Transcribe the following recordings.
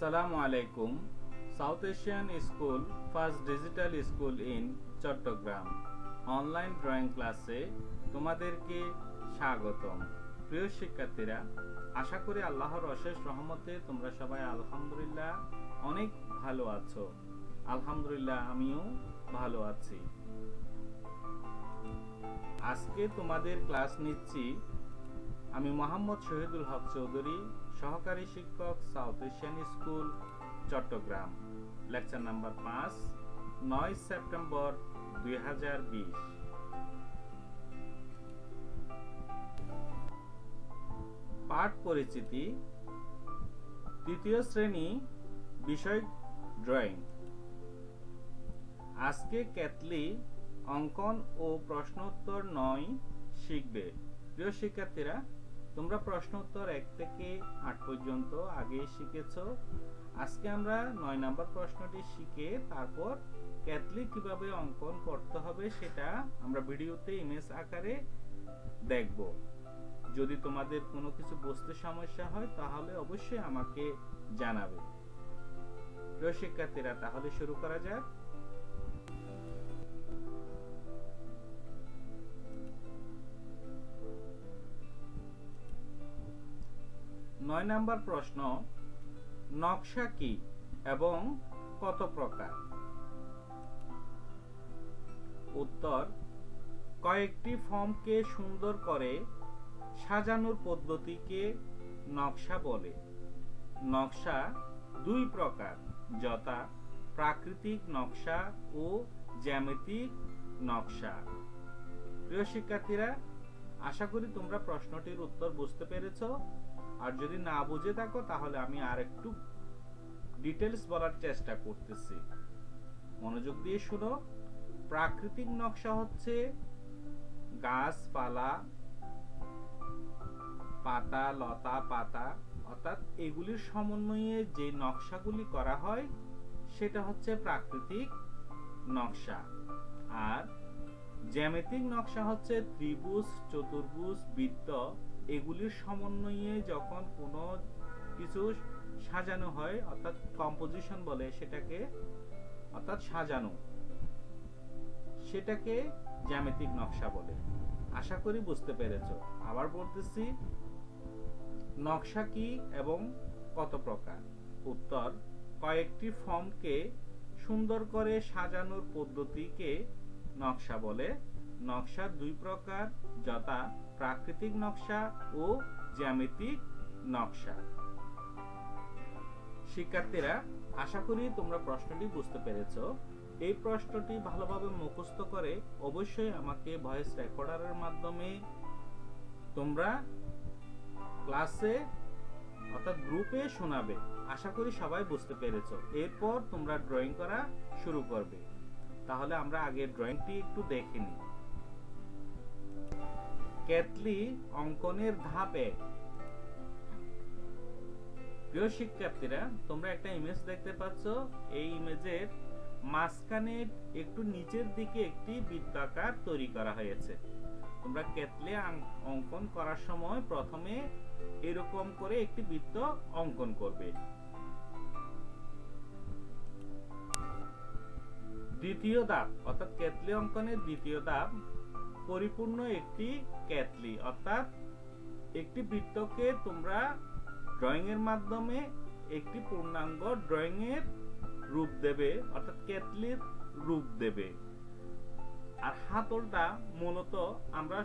আসসালামু আলাইকুম। South Asian School first digital school in Chattogram online drawing ক্লাসে তোমাদেরকে স্বাগতম। প্রিয় শিক্ষার্থীরা, আশা করি আল্লাহর অশেষ রহমতে তোমরা সবাই আলহামদুলিল্লাহ অনেক ভালো আছো। আলহামদুলিল্লাহ আমিও ভালো আছি। আজকে তোমাদের ক্লাস নিচ্ছি আমি মোহাম্মদ শহীদুল হক চৌধুরী, সহকারী শিক্ষক, South Asian School Chattogram. Lecture number 5, 9 September 2020। পাঠ পরিচিতি, তৃতীয় শ্রেণী, বিষয় ড্রয়িং। আজকে ক্যাথলি অঙ্কন ও প্রশ্নোত্তর 9 শিখবে। প্রিয় শিক্ষার্থীরা, তোমরা প্রশ্নোত্তর 1 থেকে 8 পর্যন্ত আগে শিখেছ। আজকে আমরা 9 নাম্বার প্রশ্নটি শিখে তারপর ক্যাথলি কিভাবে অঙ্কন করতে হবে সেটা আমরা ভিডিওতে ইমেজ আকারে দেখব। যদি তোমাদের কোনো কিছু বুঝতে সমস্যা হয় তাহলে অবশ্যই আমাকে জানাবে। প্রিয় শিক্ষার্থীরা, তাহলে শুরু করা যাক। 9 নাম্বার প্রশ্ন, নকশা কি এবং কত প্রকার? উত্তর, কয়েকটি ফর্মকে সুন্দর করে সাজানোর পদ্ধতিকে নকশা বলে। নকশা 2 প্রকার, যথা প্রাকৃতিক নকশা ও জ্যামিতিক নকশা। প্রিয় শিক্ষার্থীরা, আশা করি তোমরা প্রশ্নটির উত্তর বুঝতে পেরেছো। আর যদি না বুঝে থাকো তাহলে আমি আর একটু ডিটেইলস বলার চেষ্টা করতেছি। মনোযোগ দিয়ে শুনো। প্রাকৃতিক নকশা হচ্ছে গাছপালা, পাতা, লতা পাতা অর্থাৎ এগুলির সমন্বয়ে যে নকশাগুলি করা হয় সেটা হচ্ছে প্রাকৃতিক নকশা। আর জ্যামিতিক নকশা হচ্ছে ত্রিভুজ, চতুর্ভুজ, বৃত্ত এগুলির সমন্বয়ে যখন কোনো কিছু সাজানো হয় অর্থাৎ কম্পোজিশন বলে সেটাকে, অর্থাৎ সাজানো, সেটাকে জ্যামিতিক নকশা বলে। আশা করি বুঝতে পেরেছো। আবার বলতেছি, নকশা কি এবং কত প্রকার? উত্তর, কয়েকটি ফর্মকে সুন্দর করে সাজানোর পদ্ধতিকে নকশা বলে। নকশা 2 প্রকার, যথা প্রাকৃতিক নকশা ও জ্যামিতিক নকশা। শিক্ষার্থীরা, আশা করি তোমরা প্রশ্নটি বুঝতে পেরেছো। এই প্রশ্নটি ভালোভাবে মুখস্থ করে অবশ্যই আমাকে ভয়েস রেকর্ডারের মাধ্যমে তোমরা ক্লাসে অর্থাৎ গ্রুপে শোনাবে। আশা করি সবাই বুঝতে পেরেছো। এরপর তোমরা ড্রয়িং করা শুরু করবে। তাহলে আমরা আগে ড্রয়িংটি একটু দেখে নিই। ক্যাথলি অঙ্কনের ধাপ 1। প্রিয় শিক্ষার্থীরা, তোমরা একটা ইমেজ দেখতে পাচ্ছ। এই ইমেজের মাঝখানে একটু নিচের দিকে একটি বৃত্তাকার তৈরি করা হয়েছে। তোমরা ক্যাথলি অঙ্কন করার সময় প্রথমে এরকম করে একটি বৃত্ত অঙ্কন করবে। দ্বিতীয় ধাপ অর্থাৎ ক্যাথলি অঙ্কনের দ্বিতীয় ধাপ, পরিপূর্ণ একটি ক্যাথলি অর্থাৎ একটি বৃত্তকে তোমরা ড্রয়িং এর মাধ্যমে একটি পূর্ণাঙ্গ ড্রয়িং এর রূপ দেবে অর্থাৎ ক্যাথলির রূপ দেবে। আর হাতলটা মূলত আমরা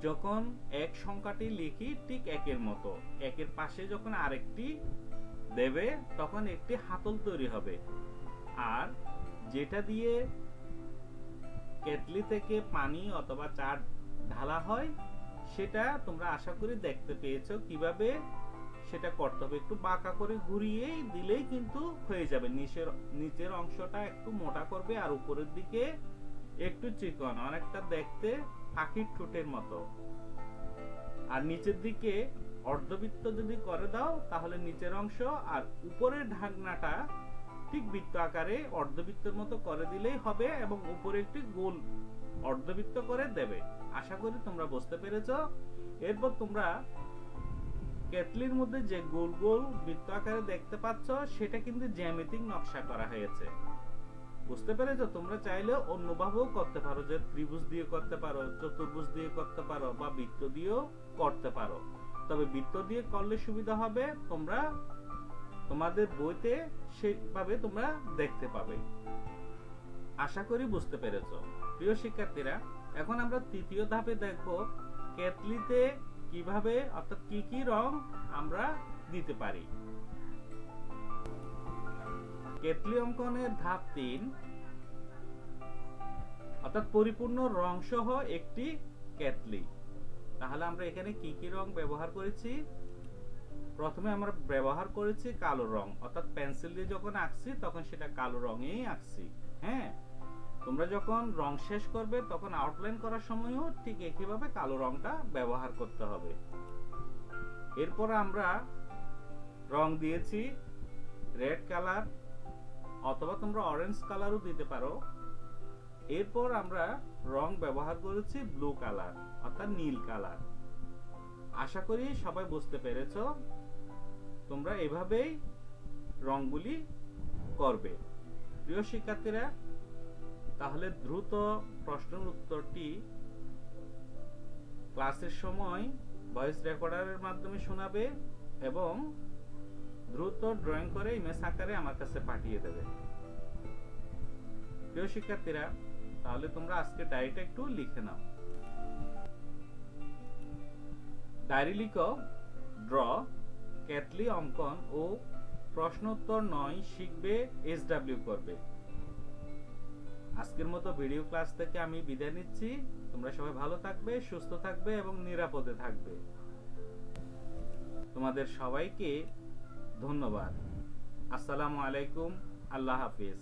যখন 1 সংখ্যাটি লিখি ঠিক 1-এর মতো, 1-এর পাশে যখন আরেকটি দেবে তখন একটি হাতল তৈরি হবে। আর যেটা দিয়ে ক্যাথলি থেকে পানি অথবা চা ঢালা হয় সেটা তোমরা আশা করি দেখতে পেয়েছো কিভাবে সেটা করতে হবে। একটু বাঁকা করে ঘুরিয়ে দিলেই কিন্তু হয়ে যাবে। নিচের অংশটা একটু মোটা করবে আর উপরের দিকে একটু চিকন, অনেকটা দেখতে পাখির ঠোঁটের মতো। আর নিচের দিকে অর্ধবৃত্ত যদি করে দাও তাহলে নিচের অংশ আর উপরের ঢাকনাটা ঠিক বৃত্ত আকারে অর্ধবৃত্তের মতো করে দিলেই হবে এবং উপরে একটি গোল অর্ধবৃত্ত করে দেবে। আশা করি তোমরা বুঝতে পেরেছো। এরপর তোমরা কেটলির মধ্যে যে গোল গোল বৃত্ত আকারে দেখতে পাচ্ছ সেটা কিন্তু জ্যামিতিক নকশা করা হয়েছে। বুঝতে পেরেছো? তোমরা চাইলে অন্যভাবেও করতে পারো, যে ত্রিভুজ দিয়ে করতে পারো, চতুর্ভুজ দিয়ে করতে পারো, বা বৃত্ত দিয়েও করতে পারো। তবে বৃত্ত দিয়ে করলে সুবিধা হবে, তোমরা তোমাদের বইতে সেইভাবে তোমরা দেখতে পাবে। আশা করি বুঝতে পেরেছো। প্রিয় শিক্ষার্থীরা, এখন আমরা তৃতীয় ধাপে দেখব কেটলিতে কিভাবে, অর্থাৎ কি কি রং আমরা দিতে পারি। কেটলি অঙ্কনের ধাপ 3, অর্থাৎ পরিপূর্ণ রং সহ একটি কেটলি। তাহলে আমরা এখানে কি কি রং ব্যবহার করেছি? প্রথমে আমরা ব্যবহার করেছি কালো রং, অর্থাৎ পেন্সিল দিয়ে যখন আঁকছি তখন সেটা কালো রঙেই আঁকছি। হ্যাঁ, তোমরা যখন রং শেষ করবে তখন আউটলাইন করার সময়ও ঠিক একইভাবে কালো রংটা ব্যবহার করতে হবে। এরপর আমরা রং দিয়েছি রেড কালার, অথবা তোমরা অরেঞ্জ কালারও দিতে পারো। এরপর আমরা রং ব্যবহার করেছি ব্লু কালার, অর্থাৎ নীল কালার। আশা করি সবাই বুঝতে পেরেছো। তোমরা এভাবেই রংগুলি করবে। প্রিয় শিক্ষার্থীরা, তাহলে দ্রুত প্রশ্নের উত্তরটি ক্লাসের সময় ভয়েস রেকর্ডারের মাধ্যমে শোনাবে এবং দ্রুত ড্রয়িং করে ইমেজ আকারে আমার কাছে পাঠিয়ে দেবে। প্রিয় শিক্ষার্থীরা, তাহলে তোমরা আজকে ডায়েরিটা একটু লিখে নাও। ডায়েরি লিখো, ড্র, কেটলি অঙ্কন ও প্রশ্ন উত্তর 9 শিখবে, SW করবে। আজকের মতো ভিডিও ক্লাস থেকে আমি বিদায় নিচ্ছি। তোমরা সবাই ভালো থাকবে, সুস্থ থাকবে এবং নিরাপদে থাকবে। তোমাদের সবাইকে ধন্যবাদ। আসসালামু আলাইকুম। আল্লাহ হাফিজ।